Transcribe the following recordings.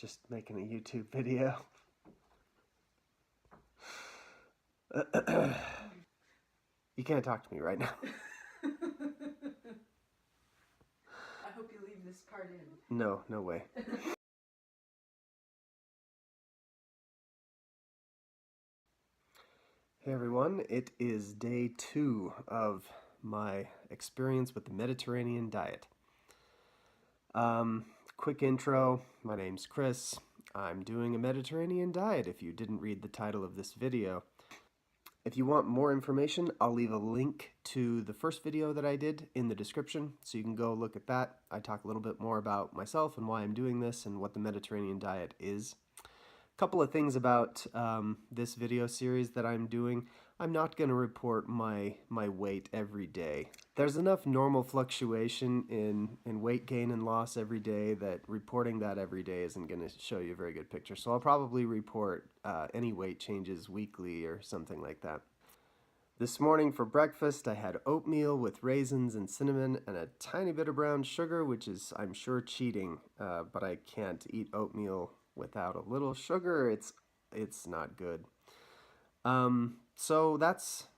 just making a YouTube video. You can't talk to me right now. I hope you leave this part in. No, no way. Hey everyone, it is day 2 of my experience with the Mediterranean diet. Quick intro, my name's Chris. I'm doing a Mediterranean diet if you didn't read the title of this video. If you want more information, I'll leave a link to the first video that I did in the description, so you can go look at that. I talk a little bit more about myself and why I'm doing this and what the Mediterranean diet is. A couple of things about this video series that I'm doing. I'm not going to report my weight every day. There's enough normal fluctuation in weight gain and loss every day that reporting that every day isn't going to show you a very good picture. So I'll probably report any weight changes weekly or something like that. This morning for breakfast I had oatmeal with raisins and cinnamon and a tiny bit of brown sugar, which is, I'm sure, cheating, but I can't eat oatmeal without a little sugar. It's not good. So that's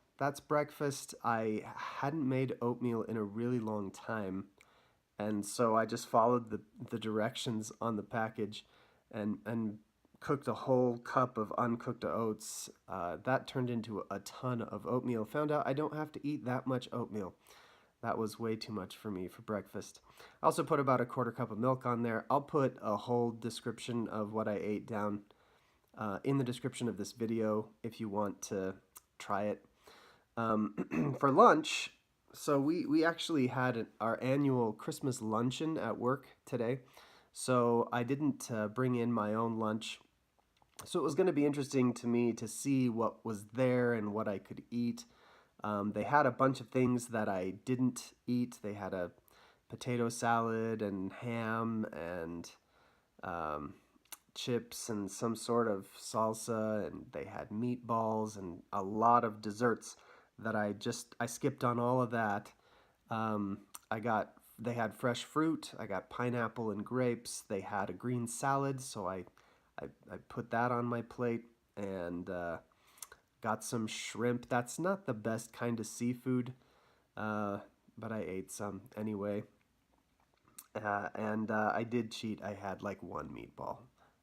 breakfast. I hadn't made oatmeal in a really long time, and so I just followed the directions on the package and cooked a whole cup of uncooked oats. That turned into a ton of oatmeal. Found out I don't have to eat that much oatmeal. That was way too much for me for breakfast. I also put about a quarter cup of milk on there. I'll put a whole description of what I ate down in the description of this video if you want to try it. For lunch, so we actually had our annual Christmas luncheon at work today. So I didn't bring in my own lunch. So it was going to be interesting to me to see what was there and what I could eat. They had a bunch of things that I didn't eat. They had a potato salad and ham and chips and some sort of salsa, and they had meatballs and a lot of desserts that I skipped on all of that. They had fresh fruit. I got pineapple and grapes. They had a green salad, so I put that on my plate, and got some shrimp. That's not the best kind of seafood, but I ate some anyway. And I did cheat. I had like one meatball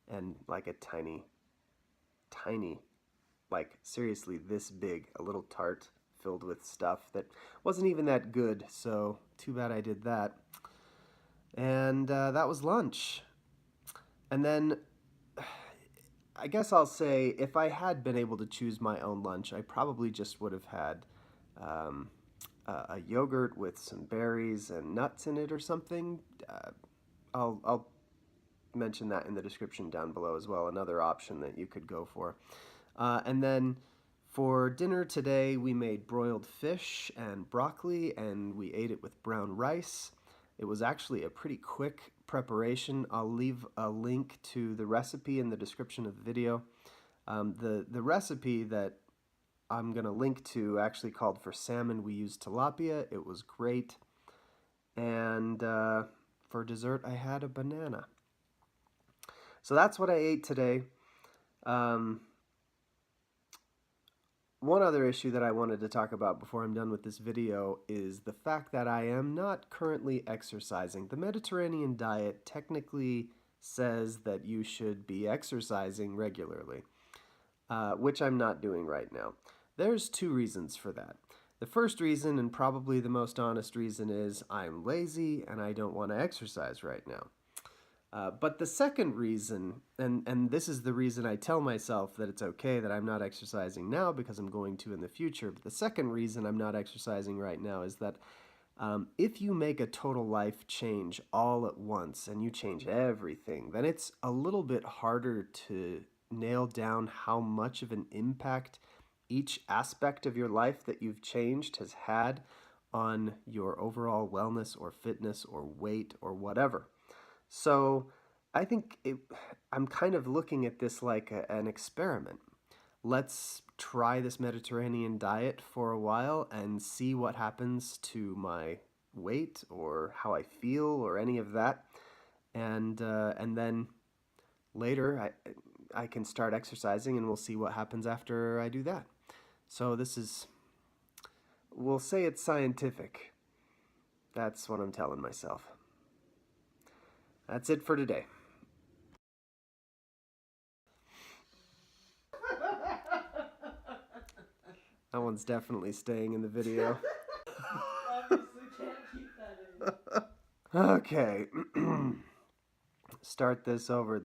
and like a tiny, like seriously this big, a little tart filled with stuff that wasn't even that good, so too bad I did that. And that was lunch. And then I guess I'll say if I had been able to choose my own lunch, I probably just would have had a yogurt with some berries and nuts in it or something. I'll mention that in the description down below as well, another option that you could go for. And then for dinner today, we made broiled fish and broccoli, and we ate it with brown rice. It was actually a pretty quick preparation. I'll leave a link to the recipe in the description of the video. The recipe that I'm going to link to actually called for salmon. We used tilapia. It was great. And for dessert, I had a banana. So that's what I ate today. One other issue that I wanted to talk about before I'm done with this video is the fact that I am not currently exercising. The Mediterranean diet technically says that you should be exercising regularly, which I'm not doing right now. There's 2 reasons for that. The first reason, and probably the most honest reason, is I'm lazy and I don't want to exercise right now. But the second reason, and this is the reason I tell myself that it's okay that I'm not exercising now because I'm going to in the future, but the second reason I'm not exercising right now is that if you make a total life change all at once and you change everything, then it's a little bit harder to nail down how much of an impact each aspect of your life that you've changed has had on your overall wellness or fitness or weight or whatever. So I think I'm kind of looking at this like an experiment. Let's try this Mediterranean diet for a while and see what happens to my weight or how I feel or any of that. And then later I can start exercising, and we'll see what happens after I do that. So this is, we'll say it's scientific. That's what I'm telling myself. That's it for today. That one's definitely staying in the video. Obviously can't keep that in. Okay. Start this over.